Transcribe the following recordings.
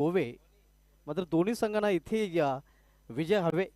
गोवे. मात्र दोन्ही संघांना इथे विजय हवे.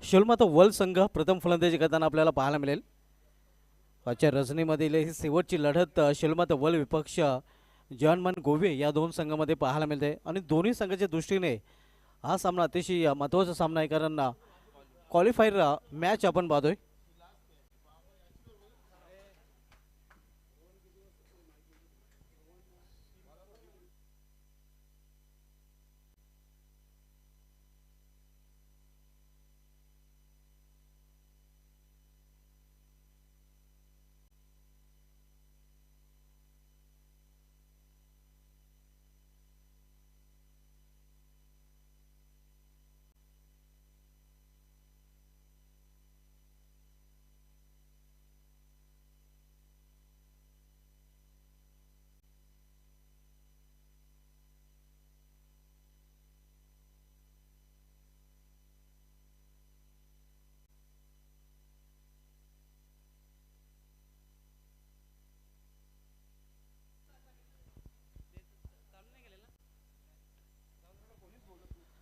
शिलमात वर्ल्ड संघ प्रथम फलंदाजी करताना आपल्याला पाहायला मिळेल. आजच्या रजनीमधील ही शेवटची लढत शिलमात वर्ल्ड विपक्ष जॉनमन गोवे या दोन संघामध्ये पाहायला मिळते आणि दोन्ही संघाच्या दृष्टीने हा सामना अतिशय महत्त्वाचा सामना आहे. कारण क्वालिफायर मॅच आपण पाहतोय.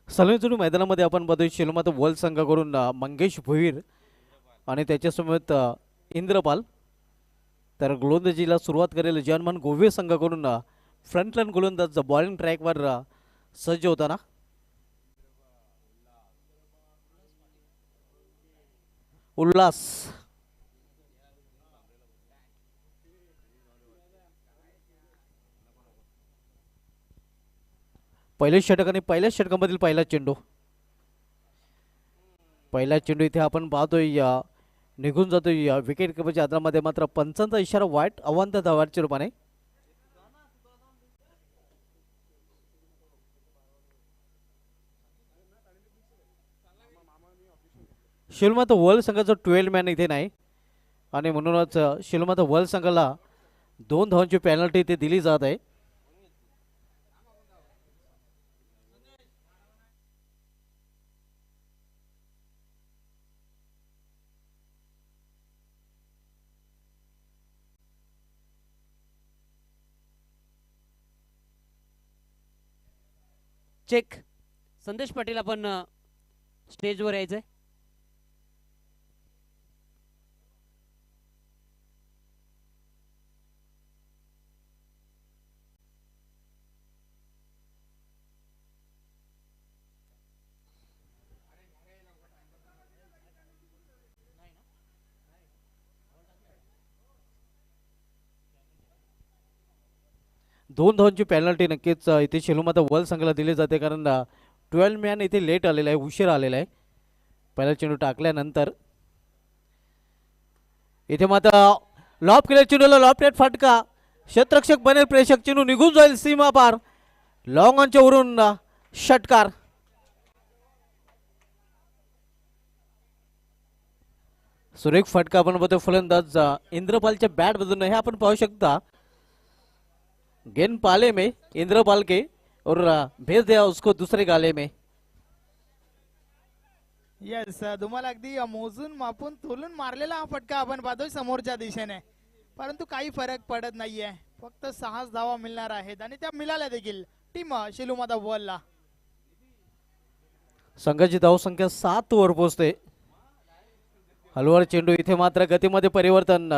सलगजोडी मैदानामध्ये आपण बघतोय शिलमात वर्ल्ड संघाकडून मंगेश भोईर आणि त्याच्यासमोर इंद्रपाल. तर गोलंदाजीला सुरुवात करेल जॉनमन गोवे संघाकडून फ्रंटलाईन गोलंदाज बॉलिंग ट्रॅकवर सज्ज होताना. उल्हास पहिले षटक आणि पहिल्या षटकामधील पहिला चेंडू. पहिला चेंडू इथे आपण पाहतोय निघून जातोय विकेट किपरच्या हातामध्ये. मात्र पंचांचा इशारा वाईट अवांतर धावांच्या रूपाने. शिलमात वर्ल्ड संघाचा 12 मॅन इथे नाही आणि म्हणूनच शिलमात वर्ल्ड संघाला 2 धावांची पेनल्टी इथे दिली जात आहे. चेक. संदेश पाटील आपण स्टेजवर यायचंय. दोन धावांची पेनल्टी नक्कीच इथे शिलमात वर्ल्ड संघाला दिली जाते. कारण 12 मॅन इथे लेट आलेला आहे, उशीर आलेला आहे. पहिला चेंडू टाकल्यानंतर इथे मात्र लॉप केल्या चेंडूला लॉप नेट फटका. क्षेत्ररक्षक बनेल प्रेक्षक. चेंडू निघून जाईल सीमा पार. लॉंग ऑनच्या वरून षटकार. सुरेख फटका आपण बघतो फलंदाज इंद्रपालच्या बॅट मधून. हे आपण पाहू शकता. गेंद पाले में इंद्रपाल के और भेज दिया उसको दूसरे गाले में. येस, तुम्हाला अगदी मोजून मापून तोलून मारलेला हा फटका आपण पाहतोय समोरच्या दिशेने. परंतु काही फरक पडत नाहीये. फक्त 6 धावा मिळणार आहेत आणि त्या मिळाल्या देखील टीम शिलमात वर्ल्डला. संघाची धावसंख्या 7 वर पोहोचते. हलवार चेंडू. इथे मात्र गतीमध्ये परिवर्तन.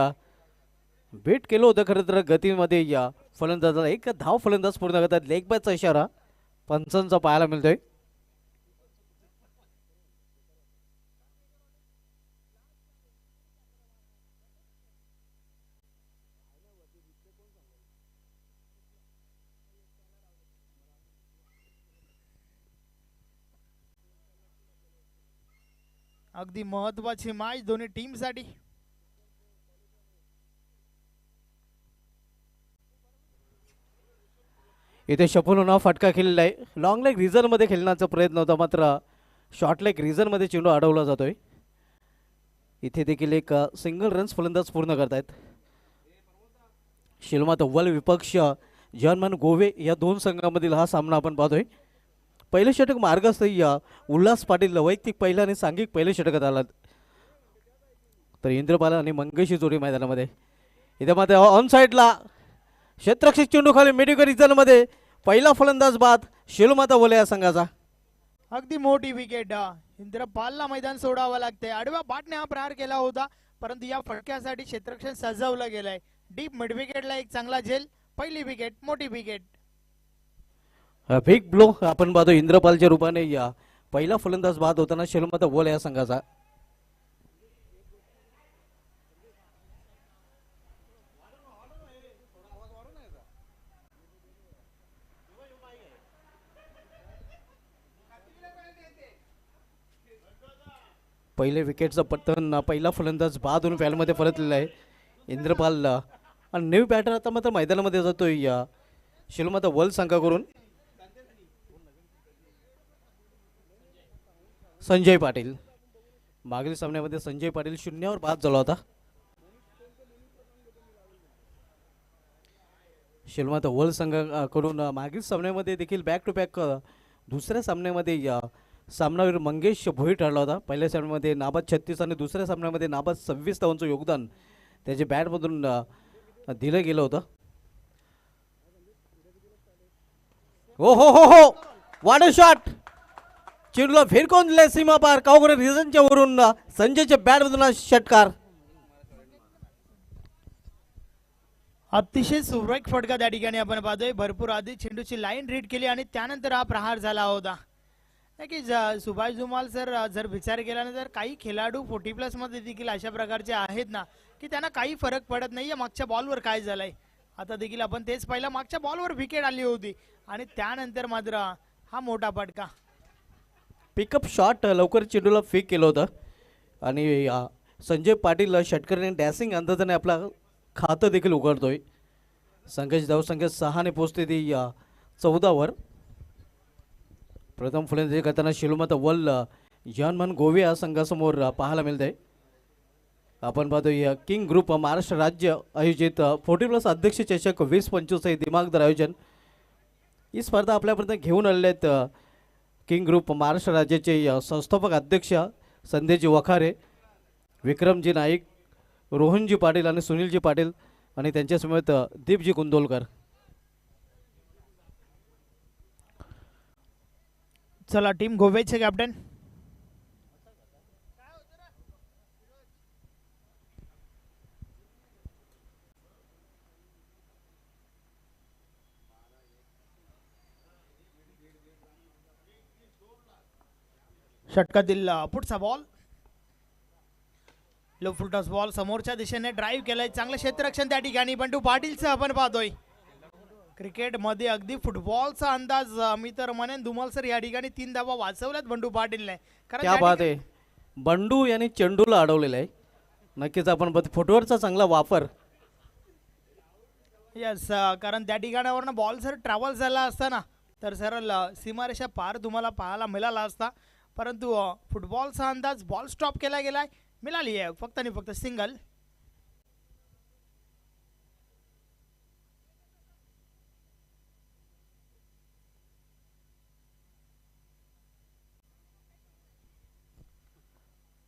बीट केलं होतं खरं तर गतीमध्ये फलंदाजाला एक धाव फलंदाज पूर्ण करतात. लेग बॅटचा इशारा पंचांचा पाहायला मिळतोय. अगदी महत्वाची मॅच दोन्ही टीम साठी. इथे शपून फटका खेळलेला आहे. लॉंग लेग रिझन मध्ये खेळण्याचा प्रयत्न होता, मात्र शॉर्ट लेग रिझन मध्ये चेंडू अडवला जातोय. इथे देखील एक सिंगल रन्स फलंदाज पूर्ण करतायत. शिलमा तव्वल विपक्ष जॉनमन गोवे या दोन संघामधील हा सामना आपण पाहतोय. पहिले षटक मार्गस्थीय उल्हास पाटील वैयक्तिक पहिला आणि सांघिक पहिले षटकात आला, तर इंद्रपाल आणि मंगेशी जोडी मैदानामध्ये. इथे मात्र ऑन साईडला क्षेत्ररक्षक चेंडू खाली मेडिकल रिझन मध्ये पहिला फलंदाज बाद शिलमाता बोले या संघाचा. अगदी मोठी विकेट. इंद्रपालला मैदान सोडावं लागतंय. आडव्या बाटने हा प्रहार केला होता, परंतु या फटक्यासाठी क्षेत्ररक्षण सजवलं गेलंय. डीप मिड विकेटला एक चांगला झेल. पहिली विकेट, मोठी विकेट. बिग ब्लो आपण पाहतो इंद्रपालच्या रूपाने या पहिला फलंदाज बाद होताना शिलमाता बोले या संघाचा. पहिले विकेटचं पतन पहिला फलंदाज बाद होऊन फॅलमध्ये परतलेला आहे इंद्रपाल. आणि न्यू बॅटर आता मात्र मैदानामध्ये जातोय या शिलमाता वर्ल्ड संघाकडून संजय पाटील. मागील सामन्यामध्ये संजय पाटील 0वर बाद झाला होता. शिलमाता वर्ल्ड संघाकडून मागील सामन्यामध्ये देखील बॅक टू बॅक दुसऱ्या सामन्यामध्ये सामनावीर मंगेश भोई ठरला होता. पहिल्या सामन्यामध्ये नाबाद 36 आणि दुसऱ्या सामन्यामध्ये नाबाद 26 धावांचं योगदान त्याच्या बॅटमधून दिलं गेलं होतं. हो हो हो हो वाट शॉट चेंडूला फिरकून दिले सीमा पार. कावगडे रिझनच्या वरून संजयच्या बॅटमधून षटकार. अतिशय सुरेख फटका त्या ठिकाणी आपण पाहतोय. भरपूर आधी चेंडूची लाईन रीड केली आणि त्यानंतर हा प्रहार झाला होता. की सुभाष धुमाल सर जर विचार केला ना, तर काही खेळाडू 40+ मध्ये देखील अशा प्रकारचे आहेत ना, की त्यांना काही फरक पडत नाहीये मागच्या बॉलवर काय झालंय. आता देखील आपण तेच पाहिलं, मागच्या बॉलवर विकेट आली होती आणि त्यानंतर मात्र हा मोठा फटका. पिकअप शॉट लवकर चेंडूला फेक केलं होतं आणि संजय पाटील षटकरीने डॅसिंग अंदाजाने आपला खातं देखील उघडतोय. संघाची धावसंख्या 6ने पोहोचते ती 14वर. प्रथम फलंदाजी करताना शिलमाता वल जॉनमन गोवे या संघासमोर पाहायला मिळतंय. आपण पाहतोय किंग ग्रुप महाराष्ट्र राज्य आयोजित 40+ अध्यक्ष चषक 2025 हे दिमागदार आयोजन. ही स्पर्धा आपल्यापर्यंत घेऊन आलेले आहेत किंग ग्रुप महाराष्ट्र राज्याचे संस्थापक अध्यक्ष संदेशजी वखारे, विक्रमजी नाईक, रोहनजी पाटील आणि सुनीलजी पाटील आणि त्यांच्यासमवेत दीपजी कुंदोलकर. चला टीम गोवेचे कॅप्टन. षटकातील पुढचा बॉल, लो फुलटॉस बॉल समोरच्या दिशेने ड्राईव्ह केलाय. चांगलं क्षेत्ररक्षण त्या ठिकाणी बंडू पाटीलचं आपण पाहतोय. क्रिकेट मध्ये अगदी फुटबॉलचा अंदाज. मी तर म्हणेन धुमाल सर या ठिकाणी 3 धावा वाचवल्यात बंडू पाटीलने. क्या बात आहे. बंडू यांनी चेंडूला अडवलेला आहे. नक्कीच आपण फुटवर्कचा चांगला वापर. यस, कारण त्या ठिकाणावरनं बॉल जर ट्रॅव्हल झाला असता ना, तर सरळ सीमारेषा पार तुम्हाला पाहायला मिळाला असता. परंतु फुटबॉलचा अंदाज, बॉल स्टॉप केला गेलाय, मिळाली आहे फक्त आणि फक्त सिंगल.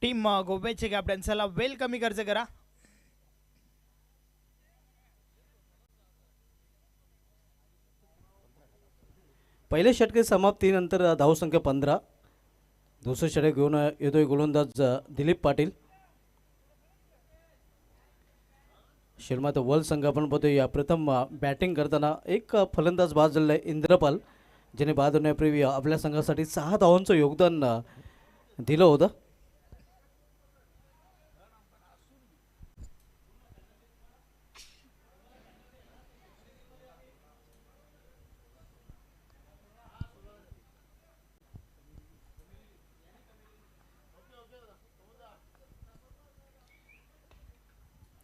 टीम गोव्याचे कॅप्टन चला वेल कमी खर्च करा. पहिले षटके समाप्तीनंतर धावसंख्या 15. दुसरं षटक घेऊन येतोय गोलंदाज दिलीप पाटील. शिलमात वर्ल्ड संघ आपण पाहतोय या प्रथम बॅटिंग करताना एक फलंदाज बाद झालेला आहे इंद्रपाल, ज्याने बाद होण्यापूर्वी आपल्या संघासाठी 6 धावांचं योगदान दिलं होतं.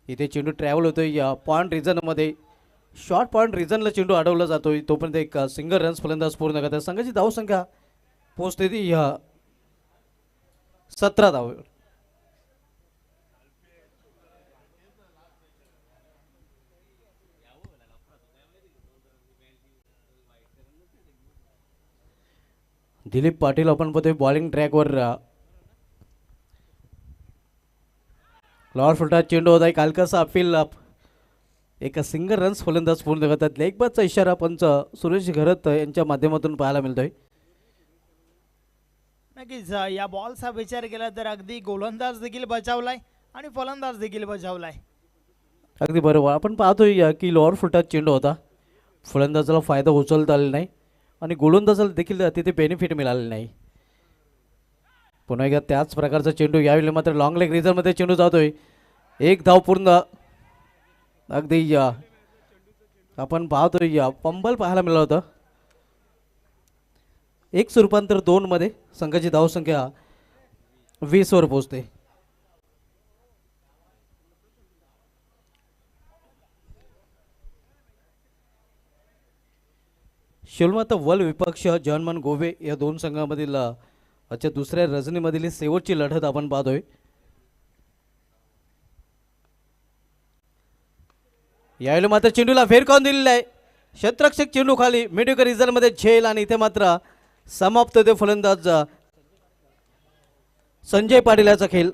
इथे चेंडू ट्रॅव्हल होतोय या पॉइंट रिजनमध्ये, शॉर्ट पॉइंट रिजनला चेंडू अडवला जातोय. तोपर्यंत एक सिंगल रन्स फलंदाज पूर्ण करतात. संघाची धावसंख्या पोहोचते ती या 17 धावांवर. दिलीप पाटील आपण पाहतोय बॉलिंग ट्रॅकवर. लॉर्ड फुलटा चेंडू होता आहे कालकाचा अपील, एका सिंगल रन्स फलंदाज पूर्ण करतात. लेगबाजचा इशारा पंच सुरेश घरत यांच्या माध्यमातून पाहायला मिळतोय. नक्कीच या बॉलचा विचार केला तर अगदी गोलंदाज देखील बचावलाय आणि फलंदाज देखील बचावलाय. अगदी बरोबर. आपण पाहतोय की लॉर्ड फुलटा चेंडू होता, फलंदाजाला फायदा उचलता आला नाही आणि गोलंदाजाला देखील तिथे बेनिफिट मिळाले नाही. पुन्हा एकदा त्याच प्रकारचा चेंडू, यावेळी मात्र लॉंग लेग रिझनमध्ये चेंडू जातोय. एक धाव पूर्ण. अगदी आपण पाहतोय पंबल पाहायला मिळालं होतं. 1 रूपांतर 2 मध्ये संघाची धावसंख्या 20 वर पोहोचते. शिलमात वल विपक्ष जॉनमन गोवे या दोन संघामधील आजच्या दुसऱ्या रजनीमधील शेवटची लढत आपण पाहतोय. यावेळी मात्र चेंडूला फेरकावून दिलेला आहे. क्षेत्ररक्षक चेंडू खाली मिडविकेट रिझनमध्ये झेल आणि इथे मात्र समाप्त होते फलंदाज संजय पाटील याचा खेळ.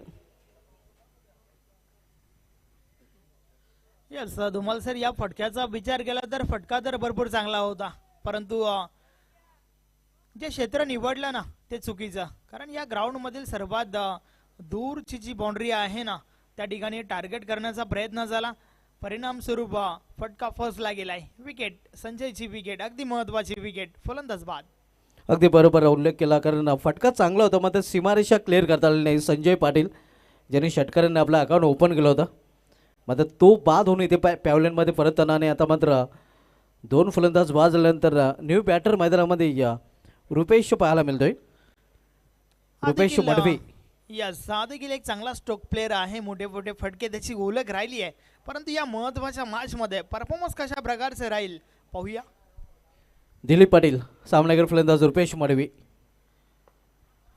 यस धुमाल सर, या फटक्याचा विचार केला तर फटका तर भरपूर चांगला होता, परंतु जे क्षेत्र निवडलं ना ते चुकीचं. कारण या ग्राउंड मधील सर्वात दूरची जी बाउंड्री आहे ना त्या ठिकाणी टार्गेट करण्याचा प्रयत्न झाला. परिणाम स्वरूप फटका फर्स्टला गेलाय. विकेट, संजयची विकेट, अगदी महत्वाची विकेट, फलंदाज बाद. अगदी बरोबर उल्लेख केला, कारण फटका चांगला होता मात्र सीमारेषा क्लिअर करता आली नाही. संजय पाटील ज्यांनी षटकारांनी आपलं अकाउंट ओपन केलं होतं, मात्र तो बाद होऊन इथे पॅव्हलियनमध्ये परतताना आणि आता मात्र 2 फलंदाज बाद झाल्यानंतर न्यू बॅटर मैदानामध्ये रुपेश पाहायला मिळतोय. रुपेश मडवी यस, हा देखील एक चांगला स्ट्रोक प्लेअर आहे. मोठे मोठे फटके त्याची ओळख राहिली आहे, परंतु या महत्वाच्या मॅच मध्ये परफॉर्मन्स कशा प्रकारचे राहील पाहूया. दिलीप पाटील, सामनावीर फलंदाज रुपेश मडवी.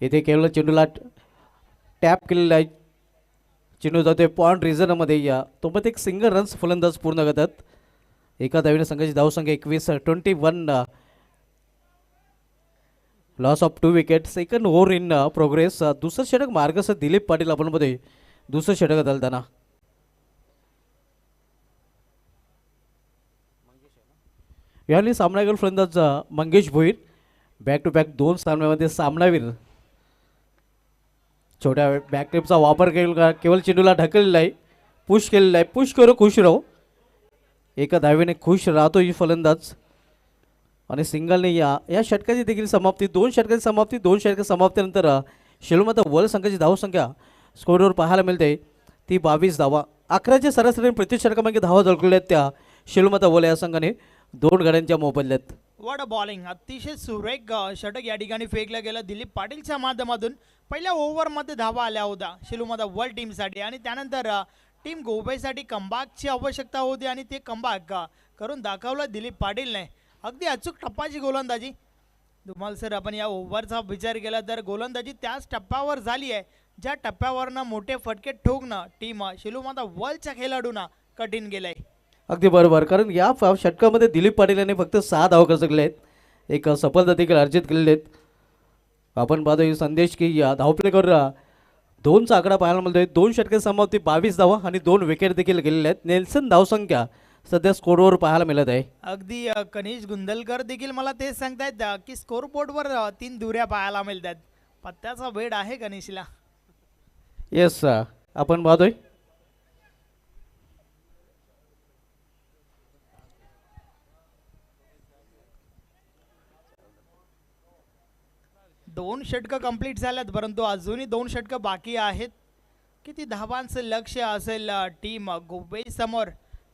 इथे केवळ चेंडूला टॅप केलेला आहे. चेंडू जातोय पॉइंट रिझनमध्ये. तोपर्यंत एक सिंगल रन्स फलंदाज पूर्ण करतात. एका धावेने संघाची धावसंख्या 21 loss of 2 wicket. Second over in progress. दुसरं षटक मार्गस्थ दिलीप पाटील आपण मध्ये दुसरं षटक घालताना. यावेळी सामनावीर फलंदाज Mangesh Bhoir. Back to back 2 सामन्यामध्ये सामनावीर. छोट्या बॅक टेपचा वापर केवळ चेंडूला ढकललेला आहे, पुश केलेला आहे. पुश करू खुश राहू. एका धावेने खुश राहतो ही फलंदाज आणि सिंगलने या षटकाची देखील समाप्ती. 2 षटकाची समाप्ती. 2 षटक समाप्तीनंतर शिलमात वर्ल्ड संघाची धावसंख्या स्कोरवर पाहायला मिळते ती 22 धावा. 11च्या सरासरीने प्रति षटकामागे धावा झळकलेल्या आहेत त्या शिलमात वर्ल्ड या संघाने 2 गड्यांच्या मोबदल्यात. वॉट बॉलिंग, अतिशय सुरेख षटक या ठिकाणी फेकलं गेलं दिलीप पाटीलच्या माध्यमातून. पहिल्या ओव्हरमध्ये धावा आल्या होत्या शिलूमाता वर्ल्ड टीमसाठी आणि त्यानंतर टीम गोव्यासाठी कमबॅकची आवश्यकता होती आणि ते कमबॅक करून दाखवलं दिलीप पाटीलने. अगदी अचूक टप्पाची गोलंदाजी. धुमाल सर, आपण या ओव्हरचा विचार केला तर गोलंदाजी त्याच टप्प्यावर झाली आहे ज्या टप्प्यावरनं मोठे फटके ठोकणं टीम शिलूमाता वर्ल्डच्या खेळाडूंना कठीण गेलंय. अगदी बरोबर, कारण या षटकामध्ये दिलीप पाटील यांनी फक्त 6 धावा कसकले आहेत. एक सफलता देखील अर्जित केलेले आहेत. आपण पाहतो ही संदेश की या धावफलकावर 2चा आकडा पाहायला मिळतोय. 2 षटके समाप्ती, 22 धावा आणि 2 विकेट देखील गेलेल्या आहेत. नेल्सन धावसंख्या सध्या स्कोरवर पाहायला मिळत आहे. अगदी कनिष गुंदलकर देखील मला तेच सांगतायत की स्कोर बोर्डवर 3 दुऱ्या पाहायला मिळतात. पत्त्याचा वेळ आहे कनिषला. येस, आपण पाहतोय 2 षटकं कंप्लीट झाल्यात, परंतु अजूनही 2 षटकं बाकी आहेत. किती धावांचं लक्ष असेल टीम गोवे समोर,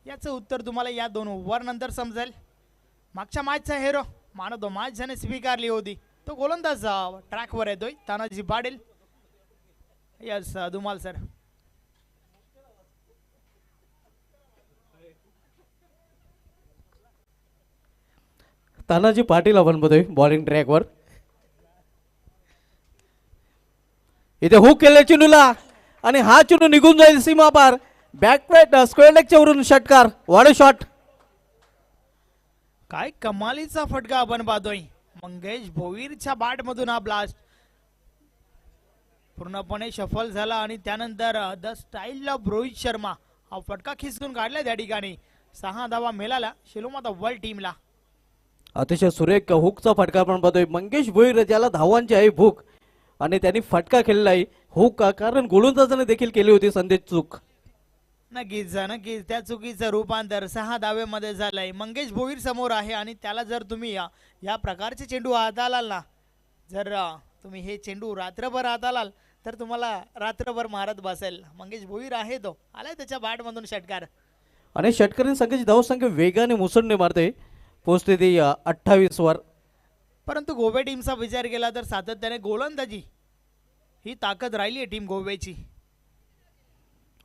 याचं उत्तर तुम्हाला या 2 ओव्हर नंतर समजेल. मागच्या मॅचचा हेरो मॅन ऑफ द मॅच ज्याने स्वीकारली होती तो गोलंदाज ट्रॅकवर येतोय, तानाजी पाटील. Yes Dhumal sir. तानाजी पाटील आपण बघतोय बॉलिंग ट्रॅकवर. इथे हुक केले चेंडूला आणि हा चेंडू निघून जाईल सीमा पार. बॅकवेट स्क्वेअर लेगच्या वरून षटकार, वाढ शॉट. काय कमालीचा फटका आपण पाहतोय. मंगेश भोईरच्या बॅट मधून हा ब्लास्ट पूर्णपणे सफल झाला आणि त्यानंतर the style of Rohit Sharma हा फटका खिचून काढला. त्या ठिकाणी 6 धावा मिळाल्या शिलोमाता वर्ल्ड टीमला. अतिशय सुरेख हुकचा फटका आपण पाहतोय. मंगेश भोईर ज्याला धावांची आहे भूक आणि त्यांनी फटका खेळला आहे हुक, कारण गोलंदाजाने देखील केली होती संदेश चूक. नक्कीच नक्कीच त्या चुकीचं रूपांतर 6 धावेमध्ये झालंय. मंगेश भोईर समोर आहे आणि त्याला जर तुम्ही या प्रकारचे चेंडू हाताळाल ना, जर तुम्ही हे चेंडू रात्रभर हाताळाल तर तुम्हाला रात्रभर मारत बसेल. मंगेश भोईर आहे, तो आलाय त्याच्या बॅटमधून षटकार. आणि षटकारीन संघाची धावसंख्या वेगाने मुसंडे मारते, पोहोचते ती 28 वर. परंतु गोवे टीमचा विचार केला तर सातत्याने गोलंदाजी ही ताकद राहिली आहे टीम गोव्याची.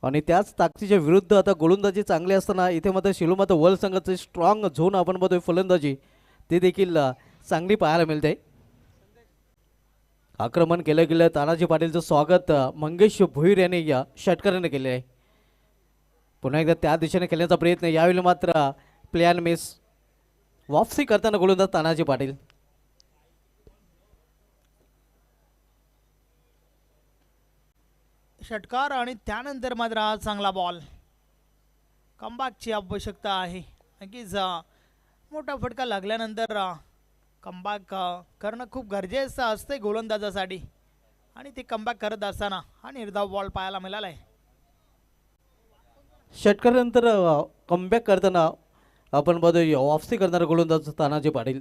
आणि त्याच ताकदीच्या विरुद्ध आता गोलंदाजी चांगली असताना इथे मात्र शिलोमाता वर्ल्ड संघाचे स्ट्रॉंग झोन आपण बघतोय फलंदाजी, ते देखील चांगली पाहायला मिळते. आक्रमण केलं गेलं. तानाजी पाटीलचं स्वागत मंगेश भोईर यांनी या षटकाराने केले आहे. पुन्हा एकदा त्या दिशेने खेळण्याचा प्रयत्न, यावेळी मात्र प्लॅन मिस. वापसी करताना गोलंदाज तानाजी पाटील. षटकार आणि त्यानंतर मात्र हा चांगला बॉल. कमबॅकची आवश्यकता आहे. नक्कीच मोठा फटका लागल्यानंतर कमबॅक करणं खूप गरजेचं असते गोलंदाजासाठी आणि ते कमबॅक करत असताना हा निर्धाव बॉल पाहायला मिळाला आहे. षटकारानंतर कमबॅक करताना आपण बघतोय वापसी करणारा गोलंदाज तानाजी पाटील.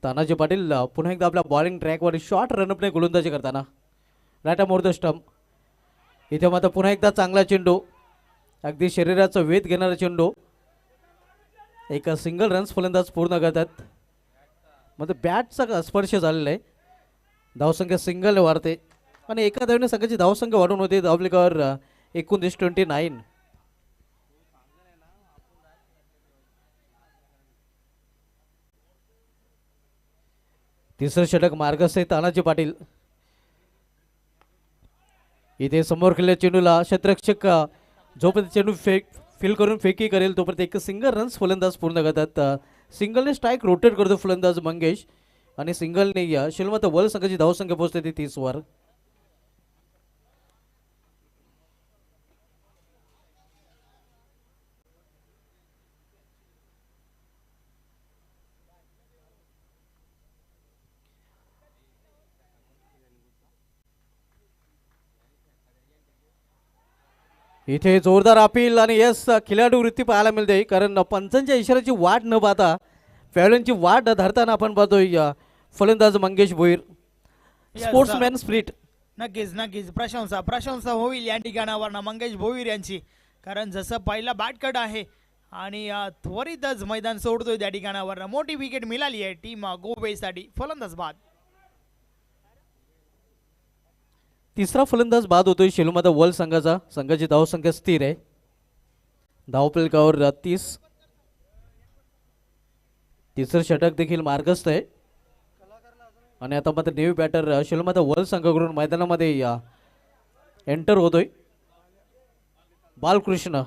तानाजी पाटील पुन्हा एकदा आपल्या बॉलिंग ट्रॅकवर शॉर्ट रनअपने गोलंदाजी करताना राटा मोर द स्टंप. इथे मात्र पुन्हा एकदा चांगला चेंडू, अगदी शरीराचा वेध घेणारा चेंडू. एक सिंगल रन्स फलंदाज पूर्ण करतात. मात्र बॅटचा स्पर्श झालेला आहे. धावसंख्या सिंगल वाढते आणि एका धावेने संघाची धावसंख्या वाढून होते धावलिकावर 29-29. तिसरं षटक मार्गस्थ आहे तानाजी पाटील. इथे समोर खेळल्या चेंडूला क्षेत्ररक्षक जोपर्यंत चेंडू फील करून फेकी करेल तोपर्यंत एक सिंगल रन्स फलंदाज पूर्ण करतात. सिंगलने स्ट्राईक रोटेट करतो फलंदाज मंगेश आणि सिंगलने शिलोमाता वर्ल्ड संघाची धावसंख्या पोहोचते ती 30 वर. इथे जोरदार अपील आणि यस खिलाडू वृत्ती पाहायला मिळते, कारण पंचांच्या इशाऱ्याची वाट न पाहता फॅवलनची वाट धरताना आपण पाहतोय फलंदाज मंगेश भोईर. Sportsman spirit. नक्कीच नक्कीच प्रशंसा होईल या ठिकाणावर मंगेश भोईर यांची, कारण जसं पहिला बॅट कट आहे आणि त्वरितच मैदान सोडतोय त्या ठिकाणावर. मोठी विकेट मिळाली आहे टीम गोवेसाठी. फलंदाज बाद. तिसरा फलंदाज बाद होतोय शिलोमाता वर्ल्ड संघाचा. संघाची धावसंख्या स्थिर आहे. धावफलकावर 30. तिसरं षटक देखील मार्गस्थ आहे आणि आता मात्र नेव्ही बॅटर शिलोमाता वर्ल्ड संघाकडून मैदानामध्ये एंटर होतोय बालकृष्ण.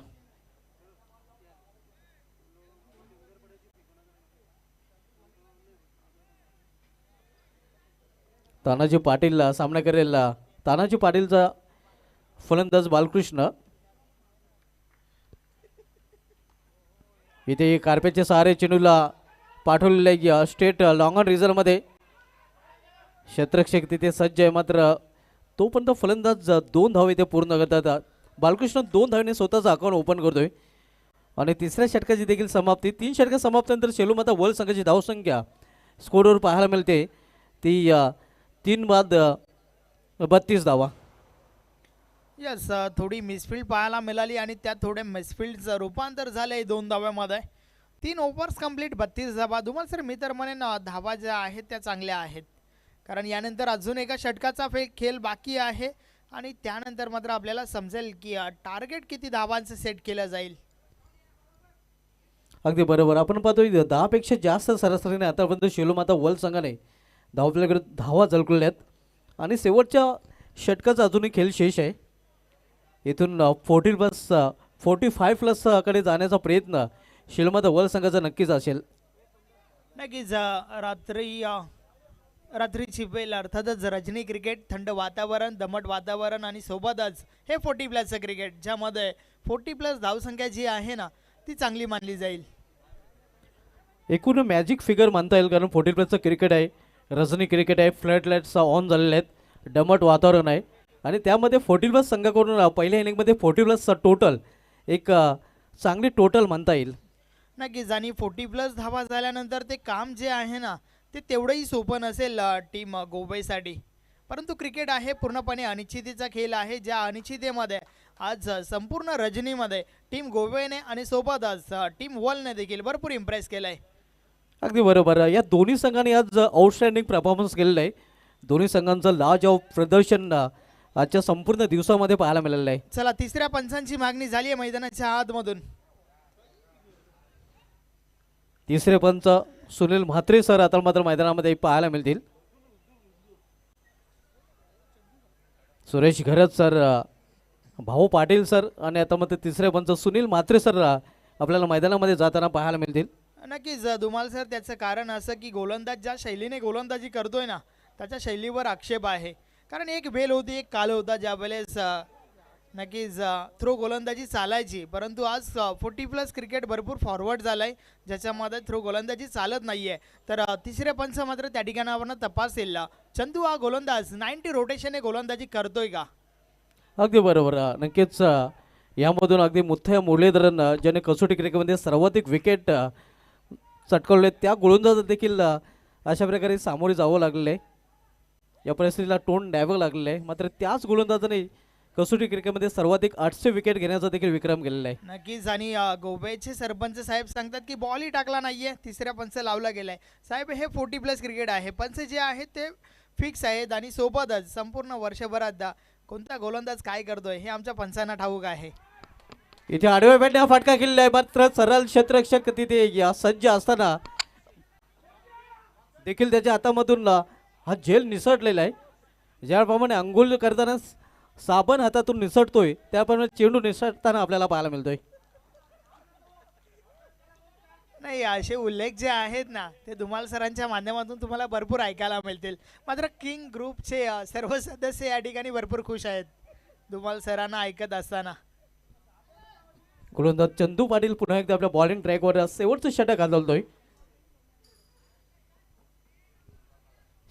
तानाजी पाटील सामना करेल. तानाजी पाटीलचा फलंदाज बालकृष्ण. इथे कार्पेटचे सहारे चेंडूला पाठवलेले स्टेट लॉंग ऑन रिझर्व्हमध्ये. क्षेत्ररक्षक तिथे सज्ज आहे, मात्र तोपर्यंत फलंदाज 2 धाव इथे पूर्ण करतात. बालकृष्ण 2 धावेने स्वतःचा अकाउंट ओपन करतोय आणि तिसऱ्या षटकाची देखील समाप्ती. 3 षटक समाप्तीनंतर शिलोमाता वर्ल्ड संघाची धावसंख्या स्कोरवर पाहायला मिळते ती 3 बाद 32 धावा. यस थोडी मिसफिल्ड पाहायला मिळाली आणि त्यात थोडे मिसफिल्डचं रूपांतर झालंय 2 धाव्यामध्ये. 3 ओव्हर्स कंप्लीट 32 धावा. धुमाल सर मी तर म्हणेन धावा ज्या आहेत त्या चांगल्या आहेत, कारण यानंतर अजून एका षटकाचा खेळ बाकी आहे आणि त्यानंतर मात्र आपल्याला समजेल की टार्गेट किती धावांचं सेट केलं जाईल. अगदी बरोबर. आपण पाहतोय 10 पेक्षा जास्त सरासरीने आतापर्यंत शेलोमाता वर्ल्ड संघाने धावा झळकलेल्या आहेत आणि शेवटच्या षटकाचा अजूनही खेळ शेष आहे. इथून 45+ कडे जाण्याचा प्रयत्न शेलोमाता वर्ल्ड संघाचा नक्कीच असेल. नक्कीच रात्रीची वेळ अर्थातच रजनी क्रिकेट, थंड वातावरण, दमट वातावरण आणि सोबतच हे 40+ क्रिकेट, ज्यामध्ये 40+ धावसंख्या जी आहे ना ती चांगली मानली जाईल. एकूण मॅजिक फिगर मानता येईल, कारण 40+ क्रिकेट आहे, रजनी क्रिकेट आहे, फ्लड लाईट्स ऑन झालेले आहेत, दमट वातावरण आहे आणि त्यामध्ये 40+ संघाकडून पहिल्या इनिंगमध्ये 40+ टोटल एक चांगली टोटल मानता येईल. नक्कीच आणि 40+ धावा झाल्यानंतर ते काम जे आहे ना ते तेवढंही सोपं नसेल टीम गोव्यासाठी. परंतु क्रिकेट आहे पूर्णपणे अनिश्चितीचा खेळ आहे, ज्या अनिश्चितेमध्ये आज संपूर्ण रजनीमध्ये टीम गोव्याने आणि सोबतच टीम वर्ल्डने देखील भरपूर इम्प्रेस केलं आहे. अगदी बरोबर. या दोन्ही संघांनी आज आउटस्टँडिंग परफॉर्मन्स केलेला आहे. दोन्ही संघांचं लाजवाब प्रदर्शन आजच्या संपूर्ण दिवसामध्ये पाहायला मिळालेलं आहे. चला तिसऱ्या पंचांची मागणी झाली आहे मैदानाच्या आतमधून. तिसरे पंच सुनील म्हात्रे सर आता मात्र मैदानामध्ये पाहायला मिळतील. सुरेश घरत सर, भाऊ पाटील सर आणि आता मात्र तिसरे पंच सुनील म्हात्रे सर आपल्याला मैदानामध्ये जाताना पाहायला मिळतील. नक्कीच धुमाल सर, त्याचं कारण असं की गोलंदाज ज्या शैलीने गोलंदाजी करतोय ना त्याच्या शैलीवर आक्षेप आहे. कारण एक वेळ होती, एक काल होता ज्या वेळेस नक्कीच थ्रो गोलंदाजी चालायची, परंतु आज 40+ क्रिकेट भरपूर फॉरवर्ड झालाय ज्याच्यामध्ये थ्रो गोलंदाजी चालत नाहीये. तर तिसरे पंच मात्र त्या ठिकाणावरनं तपासेल चंदू हा गोलंदाज 90 रोटेशनने गोलंदाजी करतोय का. अगदी बरोबर. नक्कीच यामधून अगदी मुथ्या मुरलीधरन ज्याने कसोटी क्रिकेटमध्ये सर्वाधिक विकेट चटकवले त्या गोलंदाज देखील अशा प्रकारे सामोरे जावं लागलेलं आहे. या परिस्थितीला तोंड द्यावं लागलेलं आहे. मात्र त्याच गोलंदाजाने कसोटी क्रिकेटमध्ये सर्वाधिक 800 विकेट घेण्याचा देखील विक्रम केलेला आहे. नक्कीच आणि गोव्याचे सरपंच साहेब सांगतात की बॉलही टाकला नाहीये, तिसऱ्या पंच लावला गेलाय. साहेब हे 40+ क्रिकेट आहे, पंच जे आहेत ते फिक्स आहेत आणि सोबतच संपूर्ण वर्षभरात कोणता गोलंदाज काय करतोय हे आमच्या पंचांना ठाऊक आहे. इथे आडव्या बॅटने फटका केलेला आहे, मात्र सरळ क्षेत्ररक्षक तिथे सज्ज असताना देखील त्याच्या हातामधून हा झेल निसटलेला आहे. ज्याप्रमाणे अंघोळ करताना साबण हातातून निसटतोय त्याप्रमाणे चेंडू निसटताना आपल्याला पाहायला मिळतोय. नाही, असे उल्लेख जे आहेत ना ते धुमाल सरांच्या माध्यमातून तुम्हाला भरपूर ऐकायला मिळतील. मात्र किंग ग्रुपचे सर्व सदस्य या ठिकाणी भरपूर खुश आहेत धुमाल सरांना ऐकत असताना. गोलंदाज चंदू पाटील पुन्हा एकदा आपल्या बॉलिंग ट्रॅकवर शेवटचं षटक घालतोय.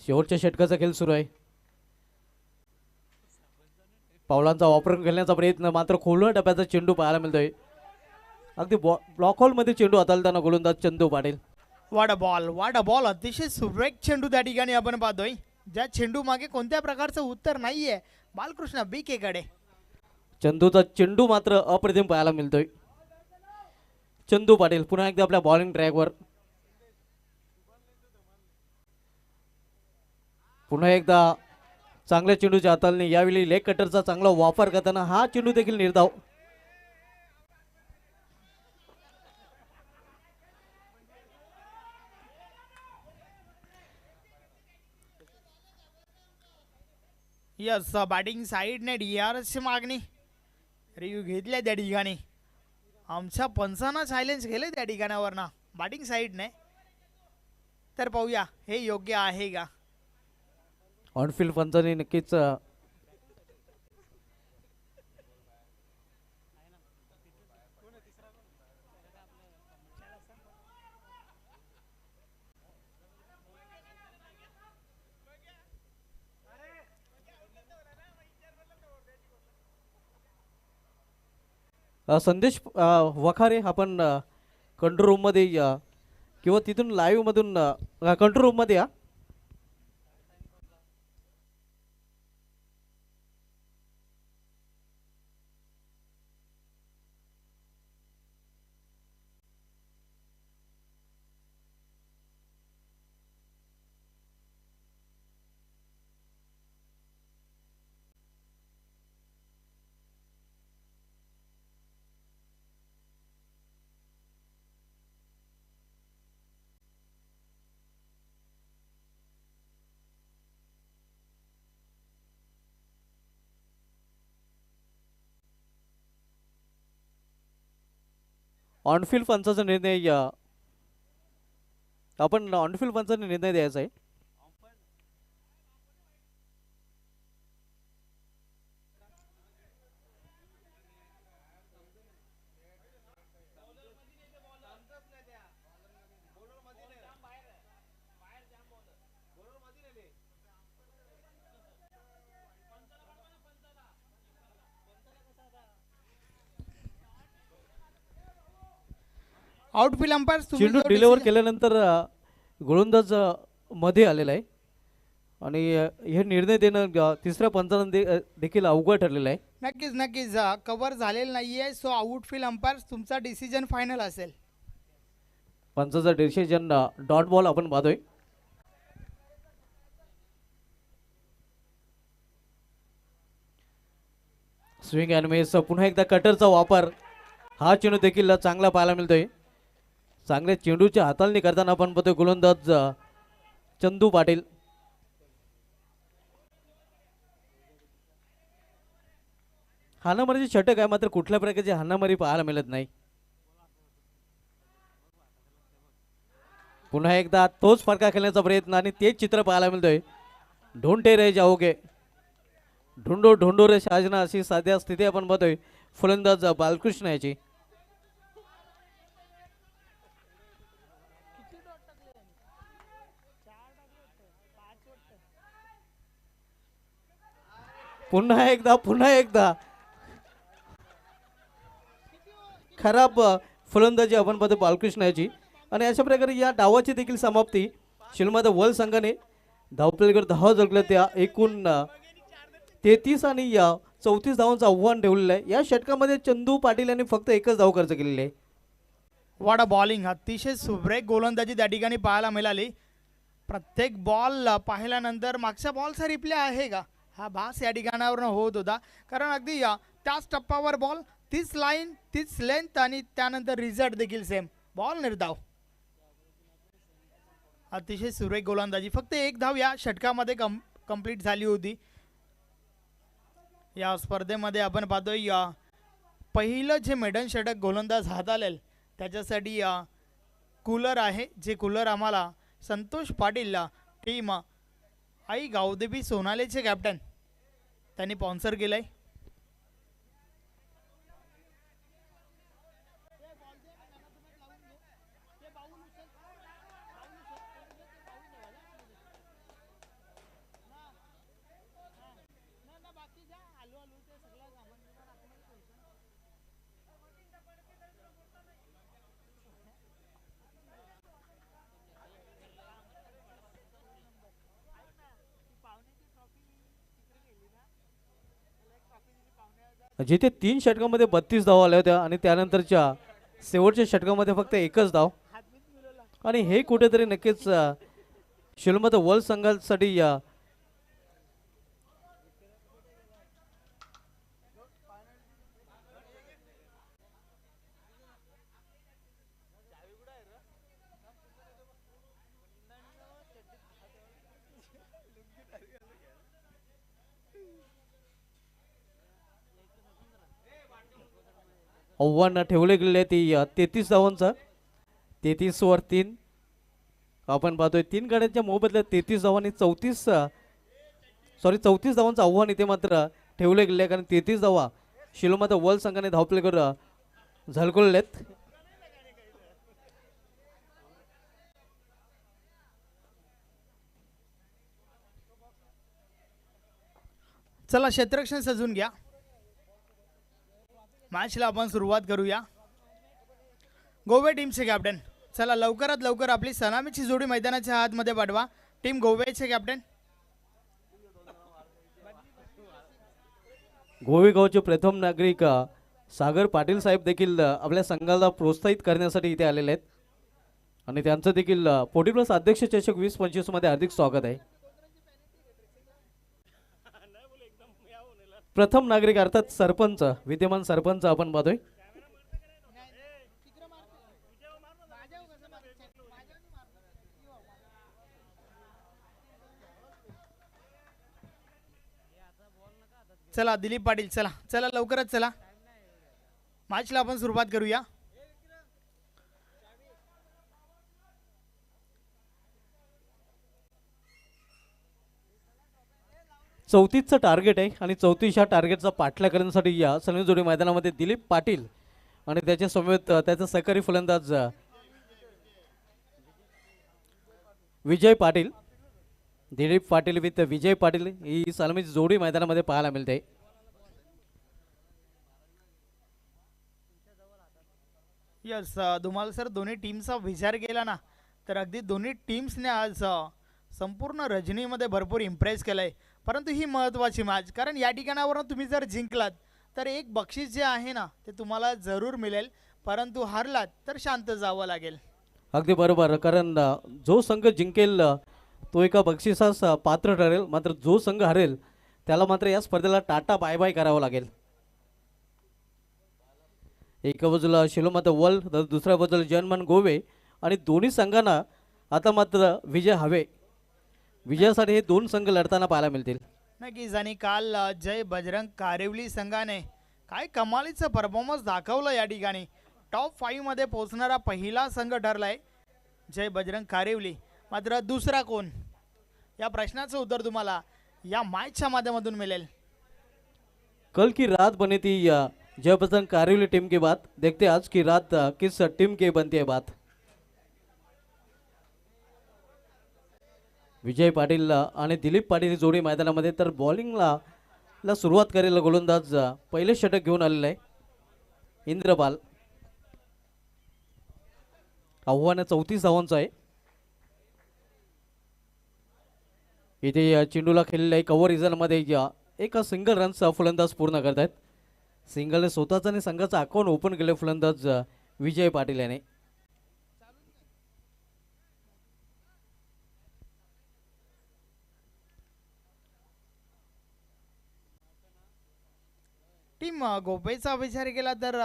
शेवटच्या षटकाचा खेळ सुरू आहे. पावलांचा वापर करण्याचा प्रयत्न, मात्र खोलवर टप्प्याचा चेंडू पाहायला मिळतोय. अगदी ब्लॉक हॉल मध्ये चेंडू हाताळताना गोलंदाज चंदू पाटील. वाट अ बॉल अतिशय सुरेख चेंडू त्या ठिकाणी आपण पाहतोय, ज्या चेंडू मागे कोणत्या प्रकारचं उत्तर नाहीये बालकृष्ण BK कडे. चंदूचा चेंडू मात्र अप्रतिम पाहायला मिळतोय. चंदू पाटील पुन्हा एकदा आपल्या बॉलिंग ट्रॅकवर. पुन्हा एकदा चांगल्या चेंडूच्या हाताळणी, यावेळी लेग कटरचा चांगला वापर करताना हा चेंडू देखील निर्धाव. यस बॅटिंग साईडने DRSची मागणी रिव्ह्यू घेतल्या त्या ठिकाणी. आमच्या पंचांना चॅलेंज केले त्या ठिकाणावर ना बॅटिंग साईडने. तर पाहूया हे योग्य आहे का. ऑनफिल्ड पंचांनी नक्कीच संदेश वखारे आपण कंट्रोल रूममध्ये किंवा तिथून लाईव्ह मधून कंट्रोल रूममध्ये या. ऑनफिल्ड पंचाचा निर्णय आपण ऑनफिल्ड पंचाचा निर्णय द्यायचा आहे. आउटफिल्ड अंपायर चेंडू डिलिव्हर केल्यानंतर गोलंदाज मध्ये आलेला आहे आणि हे निर्णय देणं तिसऱ्या पंचाला देखील अवघड ठरलेलं आहे. नक्कीच नक्कीच कव्हर झालेलं नाहीये. सो आउटफिल्ड अंपायर तुमचा डिसिजन फायनल असेल. पंचाचा डिसिजन डॉट बॉल आपण पाहतोय. Swing and miss. पुन्हा एकदा कटरचा वापर. हा चेंडू देखील चांगला पाहायला मिळतोय. चांगल्या चेंडूच्या हाताळणी करताना आपण पाहतोय गोलंदाज चंदू पाटील. हाणामारीचे षटक आहे मात्र कुठल्या प्रकारची हाणामारी पाहायला मिळत नाही. पुन्हा एकदा तोच फरका खेळण्याचा प्रयत्न आणि तेच चित्र पाहायला मिळतोय. ढोंटे रे जाओगे, ढोंडो ढोंडो रे शाजना अशी सध्या स्थिती आपण पाहतोय फलंदाज बालकृष्ण याची. पुन्हा एकदा खराब फलंदाजी आपण पाहतो बालकृष्ण याची आणि अशा प्रकारे या डावाची देखील समाप्ती. शिलमाता वर्ल्ड संघाने धावपलीकडे धावा जिंकल्या त्या एकूण 33 आणि 34 धावांचं आव्हान ठेवलेलं आहे. या षटकामध्ये चंदू पाटील यांनी फक्त एकच धाव खर्च केलेली आहे. वाडा बॉलिंग अतिशय सुरेख गोलंदाजी त्या ठिकाणी पाहायला मिळाली. प्रत्येक बॉल पाहिल्यानंतर मागच्या बॉलचा रिप्ले आहे का हा भास या ठिकाणावरून होत होता. कारण अगदी त्याच टप्प्यावर बॉल, तीच लाईन, तीच लेंथ आणि त्यानंतर रिझल्ट देखील सेम. बॉल निर्धाव. अतिशय सुरेख गोलंदाजी. फक्त एक धाव या षटकामध्ये कंप्लीट झाली होती. या स्पर्धेमध्ये आपण पाहतोय पहिलं जे मेडन षटक गोलंदाज हाताळेल त्याच्यासाठी कूलर आहे. जे कूलर आम्हाला संतोष पाटील टीम आई गावदेवी सोनालेचे कॅप्टन त्यांनी स्पॉन्सर केलंय. जिथे 3 षटकामध्ये 32 धावा आल्या होत्या आणि त्यानंतरच्या शेवटच्या षटकामध्ये फक्त एकच धाव आणि हे कुठेतरी नक्कीच शिलमत वर्ल्ड संघासाठी 51 ठेवले गेले ती 33 धावांचा. 33 वर 3 आपण पाहतोय 3 गाड्यांच्या मोबदल्यात 33 धावांनी 34 धावांचं आव्हान इथे मात्र ठेवले गेले कारण 33 धावा शिलोमाता वर्ल्ड संघाने धावपलेकर झळकवलेत. चला क्षेत्ररक्षण सजून घ्या. मॅचला आपण सुरुवात करूया. गोवे टीमचे कॅप्टन चला लवकरात लवकर आपली सलामीची जोडी मैदानाच्या आतमध्ये पाठवा. टीम गोवेचे कॅप्टन गोवेगावचे प्रथम नागरिक सागर पाटील साहेब देखील आपल्या संघाला प्रोत्साहित करण्यासाठी इथे आलेले आहेत आणि त्यांचं देखील 40+ अध्यक्ष चषक 2025 मध्ये हार्दिक स्वागत आहे. प्रथम नागरिक अर्थात सरपंच विद्यमान सरपंच आपण पाहतोय. चला दिलीप पाटील चला चला लवकरच चला. मॅचला आपण सुरुवात करूया. 34चं टार्गेट आहे आणि 34 ह्या टार्गेटचा पाठलाग करण्यासाठी या सलमी जोडी मैदानामध्ये दिलीप पाटील आणि त्याच्या समवेत त्याचा सहकारी फलंदाज विजय पाटील, दिलीप पाटील विथ विजय पाटील ही सलमी जोडी मैदानामध्ये पाहायला मिळते. यस धुमाल सर, दोन्ही टीमचा विचार केला ना तर अगदी दोन्ही टीम्सने आज संपूर्ण रजनीमध्ये भरपूर इम्प्रेस केलंय. परंतु ही महत्त्वाची मॅच, कारण या ठिकाणावरून तुम्ही जर जिंकलात तर एक बक्षीस जे आहे ना ते तुम्हाला जरूर मिळेल, परंतु हारलात तर शांत जावं लागेल. अगदी बरोबर, कारण जो संघ जिंकेल तो एका बक्षिसास पात्र ठरेल, मात्र जो संघ हरेल त्याला मात्र या स्पर्धेला टाटा बाय बाय करावं लागेल. एका बाजूला शिलोमाता वर्ल्ड तर दुसऱ्या बाजूला जर्मन गोवे आणि दोन्ही संघांना आता मात्र विजय हवे. विजयासाठी हे दोन संघ लढताना पाहायला मिळतील. नक्कीच, आणि काल जय बजरंग कारिवली संघाने काय कमालीचं परफॉर्मन्स दाखवलं या ठिकाणी. टॉप 5 मध्ये पोहोचणारा पहिला संघ ठरलाय जय बजरंग कारिवली. मात्र दुसरा कोण, या प्रश्नाचं उत्तर तुम्हाला या मॅचच्या माध्यमातून मिळेल. कल की रात बनी थी जय बजरंग कारिवली टीम की बात, देखते आज की रात किस टीम की बनती है बात. विजय पाटील आणि दिलीप पाटील ही जोडी मैदानामध्ये, तर बॉलिंगला सुरुवात करेल गोलंदाज पहिले षटक घेऊन आलेला आहे इंद्रपाल. आव्हान 34 धावांचं आहे. इथे चेंडूला खेळलेल्या कव्हर रिझल्टमध्ये एका सिंगल रनचा फलंदाज पूर्ण करत आहेत. सिंगलने स्वतःचा आणि संघाचा अकाउंट ओपन केले फलंदाज विजय पाटील याने. टीम गोपेचा विचार केला तर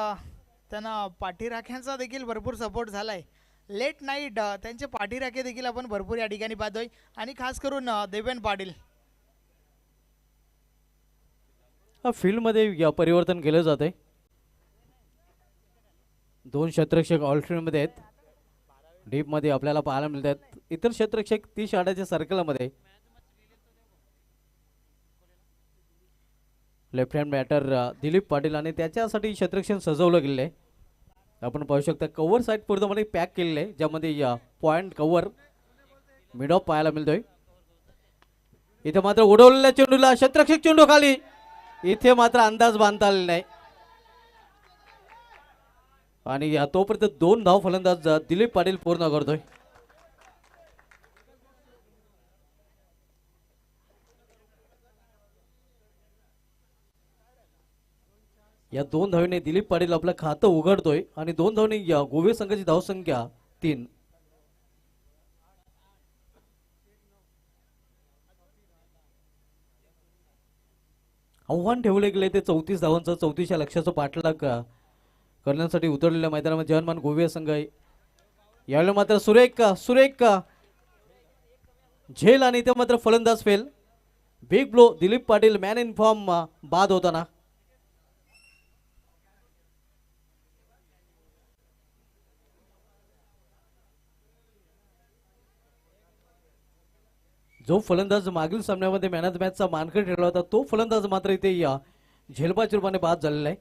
त्यांना पाठीराख्यांचा देखील भरपूर सपोर्ट झालाय. लेट नाईट त्यांचे पाठीराखे देखील आपण भरपूर या ठिकाणी पाहतोय, आणि खास करून देवेन पाटील. फील्डमध्ये परिवर्तन केलं जाते. दोन क्षेत्ररक्षक ऑल्टरनेटमध्ये आहेत, डीपमध्ये आपल्याला पाहायला मिळतात. इतर क्षेत्ररक्षक 30 आड्याच्या सर्कलमध्ये. Left hand batter Dilip Patil आणि त्याच्यासाठी क्षेत्ररक्षण सजवलं गेलं आहे. आपण पाहू शकता कव्हर साईड पूर्णपणे पॅक केलेलं आहे, ज्यामध्ये पॉइंट कव्हर मिड ऑफ पाहायला मिळतोय. इथे मात्र उडवलेल्या चेंडूला क्षेत्ररक्षक चेंडू खाली, इथे मात्र अंदाज बांधता आलेला नाही. आणि तोपर्यंत 2 धाव फलंदाज दिलीप पाटील पूर्ण करतोय. या 2 धावेने दिलीप पाटील आपलं खातं उघडतोय आणि 2 धावने गोवे संघाची धावसंख्या 3. आव्हान ठेवले गेले ते 34 धावांचं. 34 लक्ष्याचं पाठलाग करण्यासाठी उतरलेल्या मैदानामध्ये जर्मन गोवे संघ आहे. यावेळी मात्र सुरेख झेल आणि इथे मात्र फलंदाज fail. Big blow Dilip Patil man in form बाद होताना. जो फलंदाज मागील सामन्यामध्ये मॅन ऑफ द मॅचचा मानकरी ठरला होता तो फलंदाज मात्र इथे झेलबाजी रूपाने बाद झालेला आहे.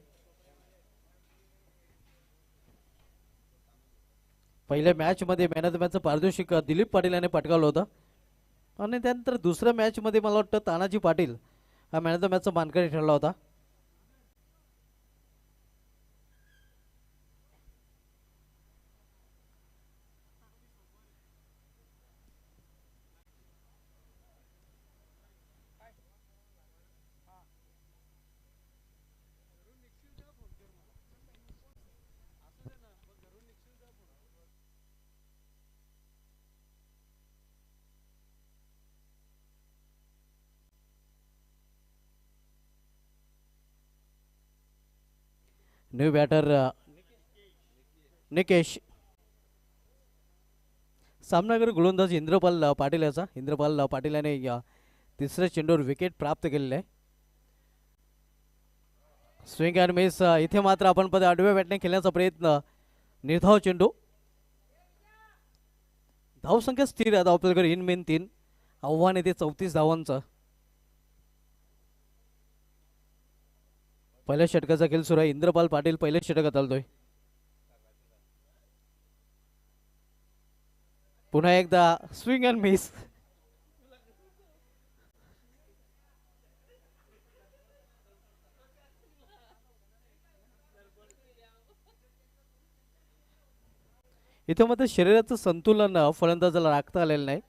पहिल्या मॅच मध्ये मॅन ऑफ द मॅचचं पारितोषिक दिलीप पाटील याने पटकावलं होतं, आणि त्यानंतर दुसऱ्या मॅच मध्ये मला वाटतं तानाजी पाटील हा मॅन ऑफ द मॅचचा मानकरी ठरला होता. New batter Nikesh. सामनागर गोलंदाज इंद्रपाल पाटील याचा. इंद्रपाल पाटील याने तिसऱ्या चेंडूवर विकेट प्राप्त केलेले आहे. Swing and miss. इथे मात्र आपण आडव्या बॅटने खेळण्याचा प्रयत्न. निर्धाव चेंडू. धावसंख्या स्थिर आहे आपल्याकडे इन मेन 3. आव्हान येते 34 धावांचं. पहिल्या षटकाचा खेळ सुरू आहे. इंद्रपाल पाटील पहिल्या षटकात आलतोय. पुन्हा एकदा स्विंग अँड मिस. इथे मात्र शरीराचं संतुलन फलंदाजाला राखता आलेलं नाही.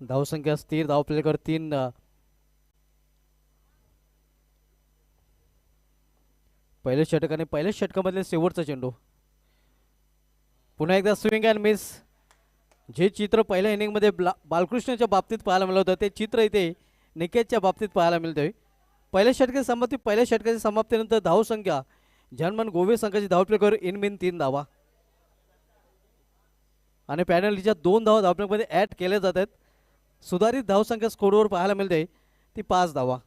धावसंख्या स्थिर. धाव प्लेकर 3. पहिल्या षटक आणि पहिल्या षटकामधले शेवटचा चेंडू. पुन्हा एकदा स्विंग अँड मिस. जे चित्र पहिल्या इनिंगमध्ये बालकृष्णच्या बाबतीत पाहायला मिळत होतं ते चित्र इथे निकेतच्या बाबतीत पाहायला मिळतंय. पहिल्या षटकाची समाप्तीनंतर धावसंख्या जॉनमन गोवे संघाची धावप्लेकर इन बिन 3 धावा आणि पॅनल्टीच्या 2 धावा धावप्लेमध्ये ऍड केल्या जात आहेत. सुधारित धावसंख्या स्कोरवर पाहायला मिळते ती 5 धावा.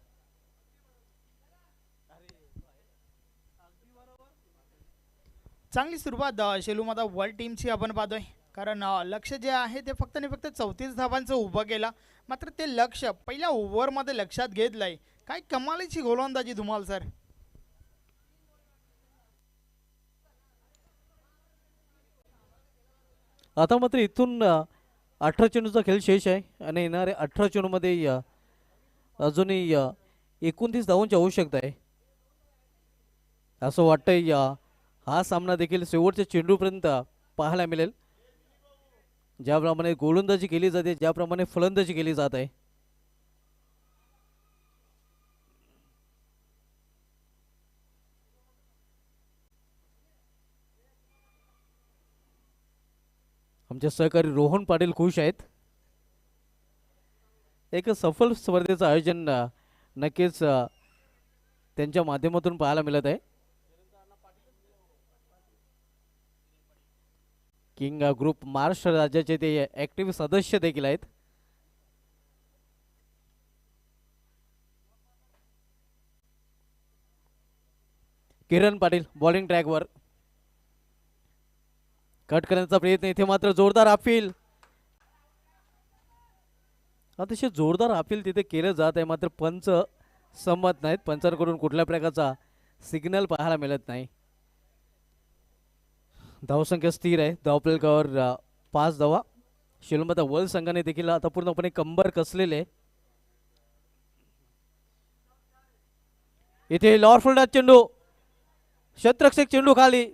चांगली सुरुवात शेलूमाता वर्ल्ड टीमची आपण पाहतोय. कारण लक्ष जे आहे ते फक्त आणि फक्त 34 धावांचं उभं केलं. मात्र ते लक्ष पहिल्या ओव्हरमध्ये लक्षात घेतलंय. काय कमालीची गोलंदाजी धुमाल सर. आता मात्र इथून 18 चेंडूचा खेळ शेष आहे आणि येणाऱ्या 18 चेंडूमध्ये अजूनही 29 धावांची आवश्यकता आहे. असं वाटतंय हा सामना देखील शेवटच्या चेंडूपर्यंत पाहायला मिळेल. ज्याप्रमाणे गोलंदाजी केली जाते, ज्याप्रमाणे फलंदाजी केली जात आहे. आमचे सहकारी रोहन पाटील खुश आहेत. एक सफल स्पर्धेचं आयोजन नक्कीच त्यांच्या माध्यमातून पाहायला मिळत आहे. किंग ग्रुप महाराष्ट्र राज्याचे ते ऍक्टिव्ह सदस्य देखील आहेत. किरण पाटील बॉलिंग ट्रॅकवर कट करण्याचा प्रयत्न. इथे मात्र जोरदार अपील. अतिशय जोरदार अपील तिथे केलं जात आहे. मात्र पंच संमत नाहीत. पंचांकडून कुठल्या प्रकारचा सिग्नल पाहायला मिळत नाही. धावसंख्या स्थिर आहे. धावपलकावर 5 धावा. शेलूमाता वर्ल्ड संघाने देखील आता पूर्णपणे कंबर कसलेले. इथे लॉर फुलडा चेंडू. शतरक्षक चेंडू खाली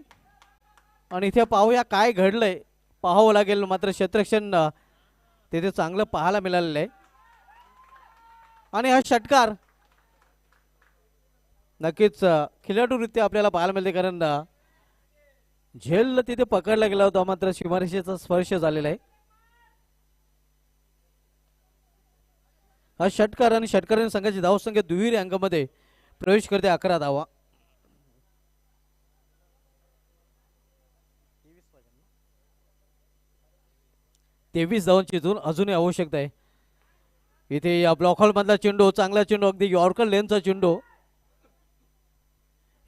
आणि इथे पाहूया काय घडलंय. पाहावं लागेल. मात्र शतरक्षण तिथे चांगलं पाहायला मिळालेलं आहे आणि हा षटकार नक्कीच खिलाडूरित्या आपल्याला पाहायला मिळते. कारण झेल तिथे पकडला गेला होता मात्र सीमारेषेचा स्पर्श झालेला आहे. हा षटकार आणि षटकाराने संघाची धावसंख्या दुहेरी अंकामध्ये प्रवेश करते. 11 धावा. तेवीस धावांची अजूनही आवश्यकता आहे. इथे या ब्लॉक हॉल मधला चेंडू चांगला चेंडू अगदी यॉर्कर लेनचा चेंडू.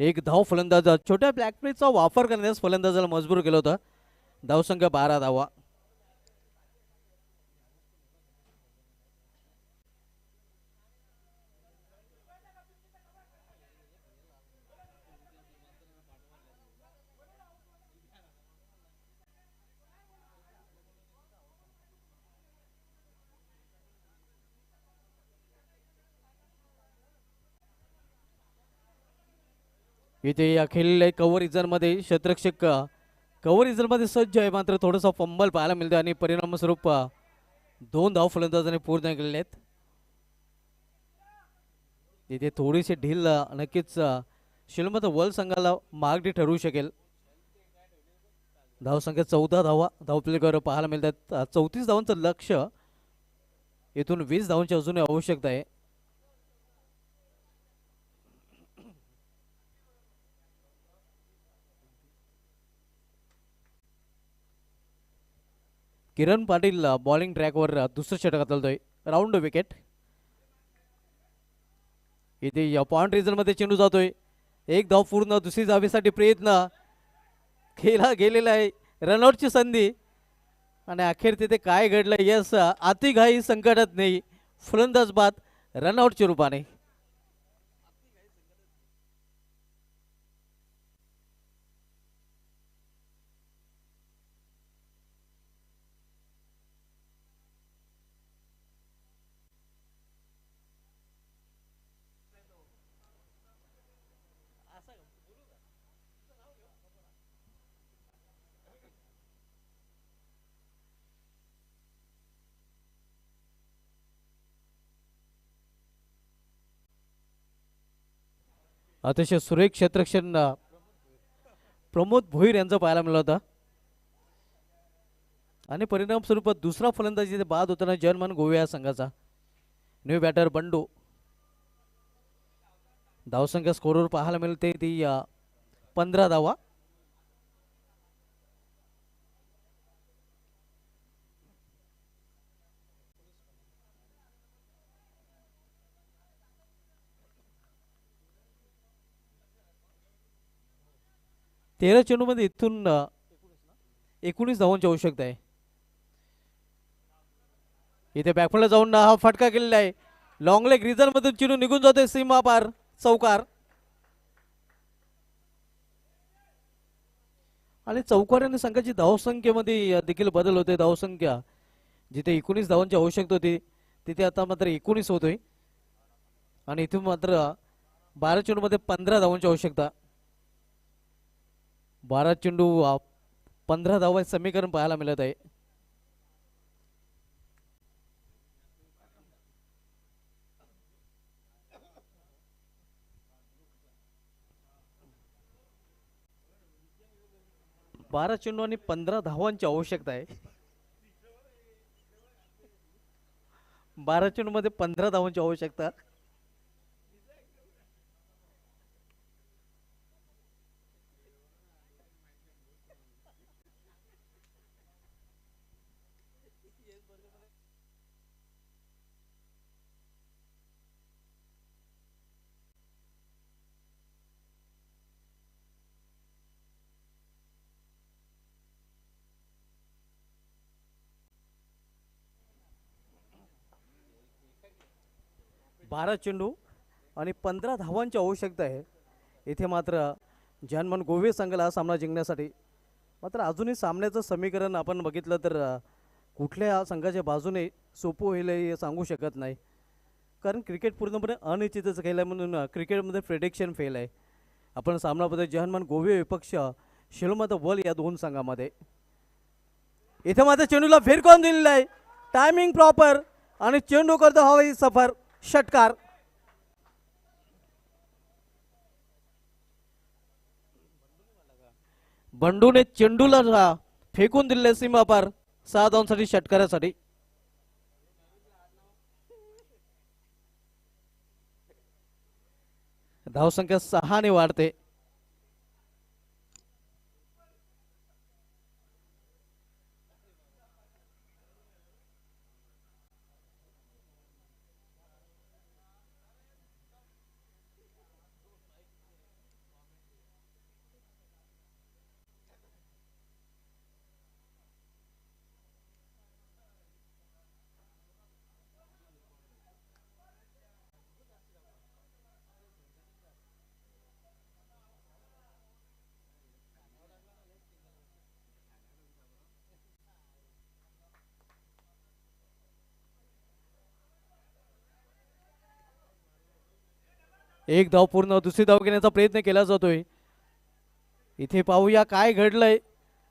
एक धाव फलंदाज छोट्या ब्लॅकप्लेटचा वापर करण्यास फलंदाजाला मजबूर केलं होतं. धावसंख्या 12 धावा. इथे या खेळलेल्या कव्हर इजरमध्ये शतरक्षक कव्हर इजरमध्ये सज्ज आहे. मात्र थोडंसं फंबल पाहायला मिळतं आणि परिणामस्वरूप 2 धाव फलंदाजाने पूर्ण केलेले आहेत. इथे थोडीशी ढील नक्कीच शेलूमाता वर्ल्ड संघाला मागणी ठरवू शकेल. धावसंख्या 14 धावा धावपलकावर पाहायला मिळतात. 34 धावांचं लक्ष. इथून 20 धावांची अजूनही आवश्यकता आहे. किरण पाटील बॉलिंग ट्रॅकवर दुसरं षटकात चालतोय. Round wicket. इथे या पॉइंट रिझनमध्ये चेंडू जातोय. एक धाव पूर्ण. दुसरी धावेसाठी प्रयत्न केला गेलेला आहे. रनआउटची संधी आणि अखेर तिथे काय घडलं. यस अतिघाई संकटात नाही. फलंदाज बाद रनआउटच्या रूपाने. अतिशय सुरेख क्षेत्ररक्षण प्रमोद भोईर यांचं पाहायला मिळालं होतं आणि परिणाम स्वरूपात दुसरा फलंदाजी बाद होताना जर्मन गोवे या संघाचा. New batter Bandu. धावसंख्या स्कोरवर पाहायला मिळते ती 15 धावा. तेरा चेंडूमध्ये इथून 19 धावांची आवश्यकता आहे. इथे बॅकफुलला जाऊन हा फटका केलेला आहे. लॉंग लेग रिझन मधून चेंडू निघून जातोय सीमा पार. चौकार आणि चौकाराने संघाची धावसंख्येमध्ये देखील बदल होतोय. धावसंख्या जिथे 19 धावांची आवश्यकता होती तिथे आता मात्र 19 होतोय आणि इथून मात्र 12 चेंडूमध्ये 15 धावांची आवश्यकता. 12 चेंडू 15 धावा समीकरण पाहायला मिळत आहे. बारा चेंडू आणि 15 धावांची आवश्यकता आहे. 12 चेंडू मध्ये 15 धावांची आवश्यकता. बारा चेंडू आणि 15 धावांची आवश्यकता आहे. इथे मात्र जर्मन गोवे संघाला हा सामना जिंकण्यासाठी. मात्र अजूनही सामन्याचं समीकरण आपण बघितलं तर कुठल्या संघाच्या बाजूने सोपं होईल हे सांगू शकत नाही. कारण क्रिकेट पूर्णपणे अनिश्चितच खेळ आहे म्हणून क्रिकेटमध्ये प्रेडिक्शन फेल आहे. आपण सामनामध्ये जर्मन गोवे विपक्ष शिलोमाता वल या दोन संघामध्ये. इथे मात्र चेंडूला फेरकावून दिलेला आहे. टायमिंग प्रॉपर आणि चेंडू करतो हवाई सफर. षटकार. बंडूने चेंडूला फेकून दिले सीमा पार. 6 धावांसाठी षटकारासाठी. धावसंख्या 6 ने वाढते. एक धाव पूर्ण. दुसरी धाव घेण्याचा प्रयत्न केला जातोय. इथे पाहूया काय घडलंय.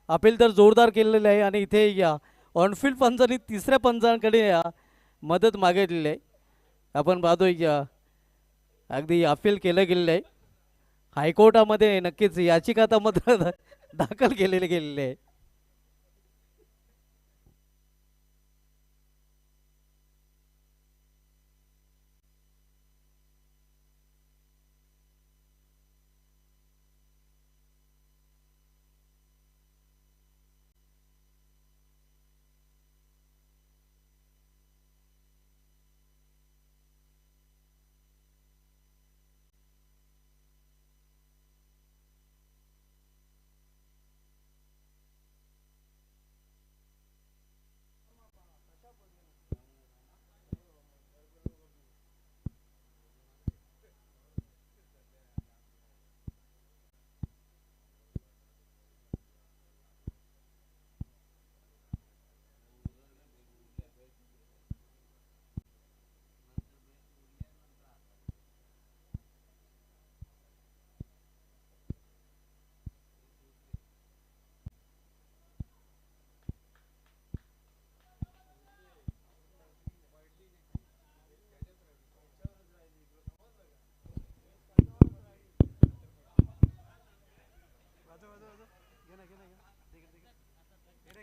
अपील तर जोरदार केलेलं आहे आणि इथे या ऑनफिल्ड पंचांनी तिसऱ्या पंचांकडे मदत मागितलेली आहे. आपण पाहतोय अगदी अपील केलं गेलेलं आहे. हायकोर्टामध्ये नक्कीच याचिका आता मात्र दाखल गेलेली आहे.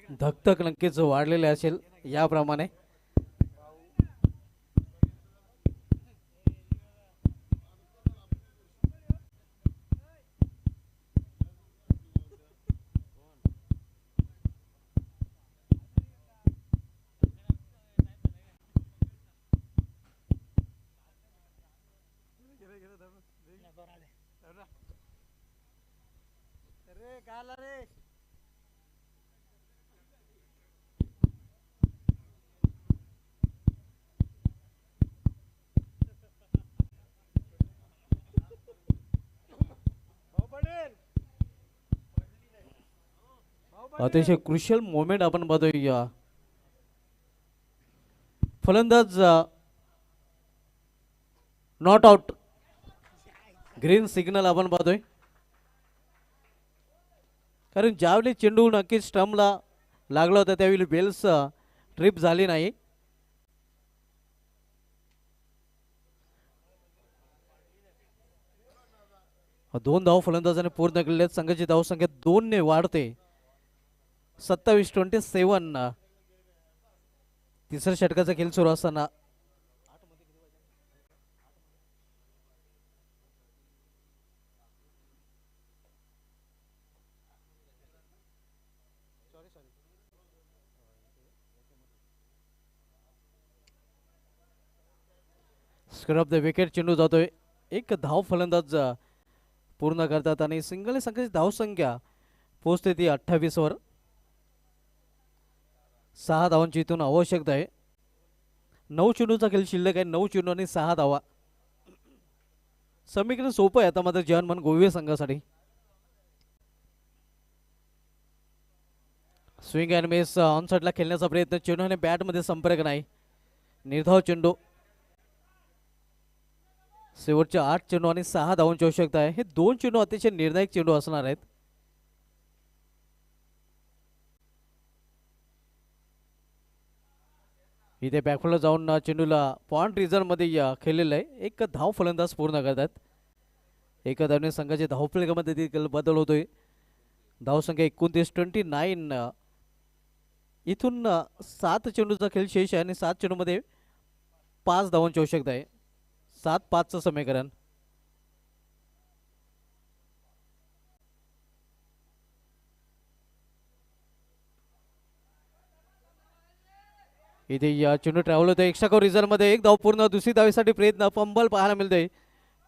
धकधक नक्कीच वाढलेले असेल याप्रमाणे. अतिशय क्रुशियल मोमेंट आपण पाहतोय. फलंदाज नॉट आउट, ग्रीन सिग्नल आपण पाहतोय. कारण ज्यावेळी चेंडू नक्कीच स्टंपला लागला होता त्यावेळी बेल्स ट्रिप झाली नाही. दोन धाव फलंदाजाने पूर्ण केलेल्या आहेत. संघाची धावसंख्या 2 ने वाढते 27-27. तिसऱ्या षटकाचा खेळ सुरू असताना स्क्वेअर ऑफ द विकेट चेंडू जातोय. एक धाव फलंदाज पूर्ण करतात आणि सिंगल संघाची धावसंख्या पोहोचते ती 28 वर. 6 धावांची इथून आवश्यकता आहे. 9 चेंडूचा खेळ शिल्लक आहे. 9 चेंडू आणि 6 धावा. समीकरण सोपं आहे आता मात्र जवानमान गोवे संघासाठी. स्विंग अँड मिस ऑन साइडला खेळण्याचा प्रयत्न. चेंडू आणि बॅटमध्ये संपर्क नाही. निर्धाव चेंडू. शेवटच्या 8 चेंडू आणि 6 धावांची आवश्यकता आहे. हे 2 चेंडू अतिशय निर्णायक चेंडू असणार आहेत. इथे बॅकफुलला जाऊन चेंडूला पॉइंट रिझर्व मध्ये खेळलेलं आहे. एक धाव फलंदाज पूर्ण करतात. एका धावने संघाच्या धावफलकामध्ये देखील बदल होतोय. धावसंख्या 29-29. इथून 7 चेंडूचा खेळ शेष आहे आणि 7 चेंडूमध्ये 5 धावांची आवश्यकता आहे. 7-5चं समीकरण. इथे या चेंडू ट्रॅव्हल होतोय. एक्स्ट्रा कव्हर रिझर्व मध्ये एक धाव पूर्ण. दुसरी धावेसाठी प्रयत्न. फंबल पाहायला मिळतोय.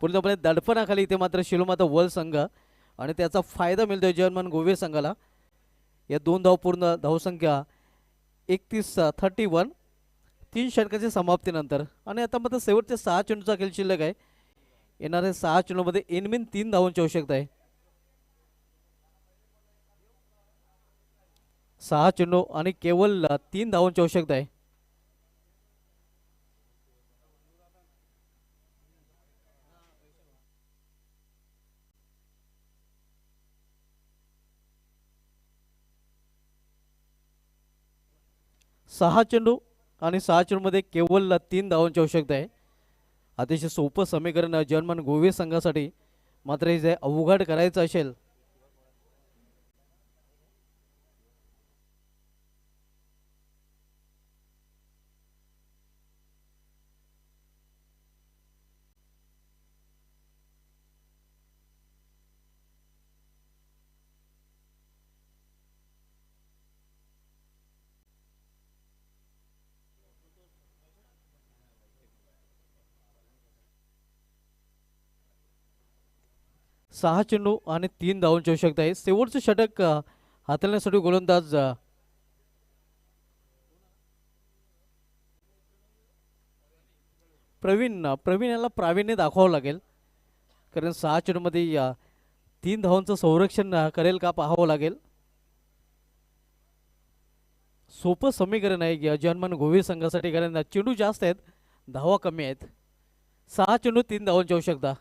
पूर्णपणे दडपणाखाली इथे मात्र शिलोमाता वर्ल्ड संघ आणि त्याचा फायदा मिळतोय जर्मन गोवे संघाला. या 2 धाव पूर्ण. धावसंख्या 31-31. 3 षटकाच्या समाप्तीनंतर आणि आता मात्र शेवटच्या 6 चेंडूचा खेळ शिल्लक आहे. येणाऱ्या 6 चेंडूमध्ये एनमिन 3 धावांची आवश्यकता आहे. 6 चेंडू आणि केवळ 3 धावांची आवश्यकता आहे. सहा चेंडू आणि 6 चेंडूमध्ये केवळ 3 धावांची आवश्यकता आहे. अतिशय सोपं समीकरण जर्मन गोवे संघासाठी. मात्र हे जे अवघड करायचं असेल सहा चेंडू आणि 3 धावांची आवश्यकता आहे. शेवटचं षटक हाताळण्यासाठी गोलंदाज प्रवीण याला प्रावीण्य दाखवावं लागेल. कारण 6 चेंडूमध्ये 3 धावांचं संरक्षण करेल का पाहावं लागेल. सोपं समीकरण आहे जर्मन गोवे संघासाठी. कारण चेंडू जास्त आहेत, धावा कमी आहेत. 6 चेंडू 3 धावांची आवश्यकता.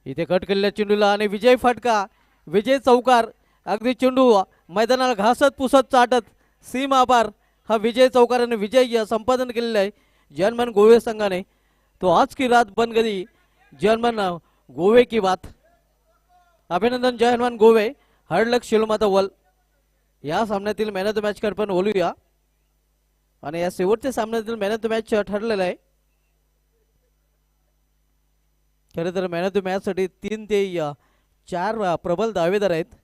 इथे कट केलेल्या चेंडूला आणि विजय फटका. विजय चौकार. अगदी चेंडू मैदानाला घासत पुसत चाटत सीमा पार हा विजय चौकाराने विजय संपादन केलेला आहे जर्मन गोवे संघाने. तो आज की रात बन गई जर्मन गोवे की बात. अभिनंदन जर्मन गोवे. हार्ड लक शिलमाता वल या सामन्यातील man of the match card पण बोलूया. आणि या शेवटच्या सामन्यातील मॅन ऑफ द मॅच ठरलेला आहे. खरं तर मॅन ऑफ द मॅच साठी 3 ते 4 प्रबल दावेदार आहेत.